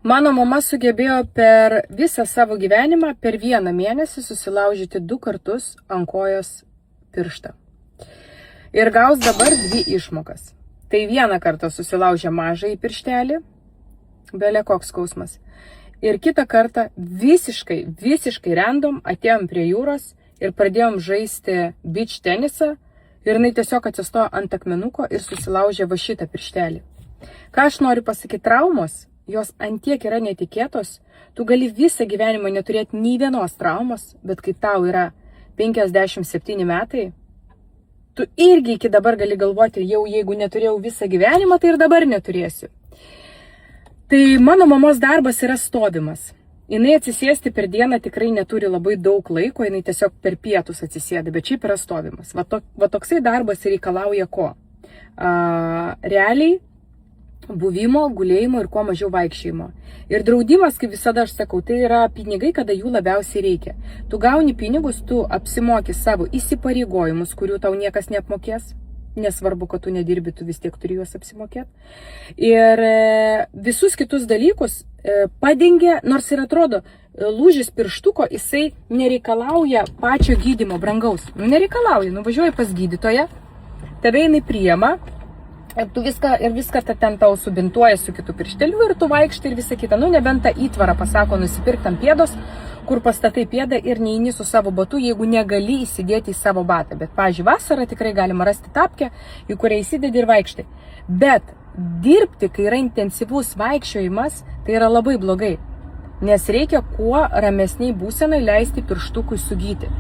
Mano mama sugebėjo per visą savo gyvenimą per vieną mėnesį susilaužyti 2 kartus ant kojos pirštą. Ir gaus dabar 2 išmokas. Tai vieną kartą susilaužė mažąjį pirštelį, belė koks skausmas. Ir kitą kartą visiškai random atėjom prie jūros ir pradėjom žaisti beach tenisą ir jinai tiesiog atsistojo ant akmenuko ir susilaužė va šitą pirštelį. Ką aš noriu pasakyti, traumos, jos antiek yra netikėtos, tu gali visą gyvenimą neturėti nei vienos traumos, bet kai tau yra 57 metai, tu irgi iki dabar gali galvoti, jau jeigu neturėjau visą gyvenimą, tai ir dabar neturėsiu. Tai mano mamos darbas yra stovimas. Jinai atsisėsti per dieną tikrai neturi labai daug laiko, jinai tiesiog per pietus atsisėda, bet šiaip yra stovimas. Va toksai darbas reikalauja ko? Realiai buvimo, gulėjimo ir kuo mažiau vaikščiojimo. Ir draudimas, kaip visada aš sakau, tai yra pinigai, kada jų labiausiai reikia. Tu gauni pinigus, tu apsimoki savo įsipareigojimus, kurių tau niekas neapmokės. Nesvarbu, kad tu nedirbi, tu vis tiek turi juos apsimokėti. Ir visus kitus dalykus padengia, nors ir atrodo, lūžis pirštuko, jisai nereikalauja pačio gydymo brangaus. Nereikalauja, nuvažiuoji pas gydytoją, tave jinai priema, ir viską ten tau subintuoja su kitu piršteliu ir tu vaikštai ir visą kitą. Nebent tą įtvarą pasako nusipirkti ant pėdos, kur pastatai pėdą ir neini su savo batu, jeigu negali įsidėti į savo batą. Bet, pavyzdžiui, vasarą tikrai galima rasti tapkę, į kurią įsidedi ir vaikštai. Bet dirbti, kai yra intensyvus vaikščiojimas, tai yra labai blogai. Nes reikia kuo ramesniai būsenai leisti pirštukui sugyti.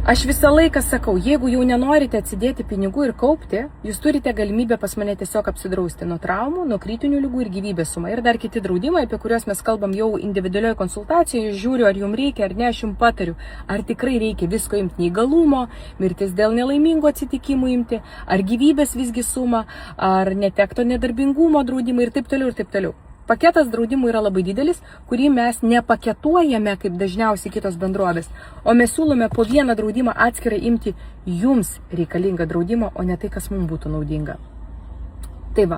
Aš visą laiką sakau, jeigu jau nenorite atsidėti pinigų ir kaupti, jūs turite galimybę pas mane tiesiog apsidrausti nuo traumų, nuo kritinių ligų ir gyvybės sumą. Ir dar kiti draudimai, apie kuriuos mes kalbam jau individualioje konsultacijoje, žiūriu, ar jums reikia, ar ne, aš jums patariu, ar tikrai reikia visko imti neįgalumo, mirtis dėl nelaimingų atsitikimų imti, ar gyvybės visgi sumą, ar netekto nedarbingumo draudimai ir taip toliau ir taip toliau. Paketas draudimų yra labai didelis, kurį mes nepaketuojame kaip dažniausiai kitos bendrovės, o mes siūlome po vieną draudimą atskirai imti jums reikalingą draudimą, o ne tai, kas mums būtų naudinga. Tai va,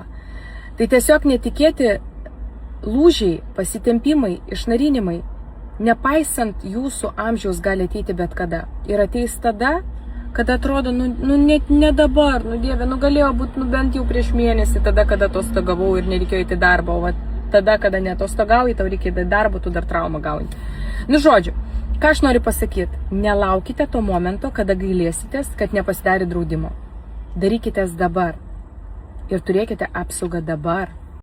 tai tiesiog netikėti lūžiai, pasitempimai, išnarinimai, nepaisant jūsų amžiaus gali ateiti bet kada. Ir ateis tada, kada atrodo, net ne dabar, Dieve, galėjo būti bent jau prieš mėnesį, tada, kada atostogavau ir nereikėjo įti darbą, o tada, kada neatostogauji, tau reikia įti darbą, tu dar traumą gauni. Žodžiu, ką aš noriu pasakyti, nelaukite to momento, kada gailėsitės, kad nepasidarė draudimo. Darykitės dabar ir turėkite apsaugą dabar.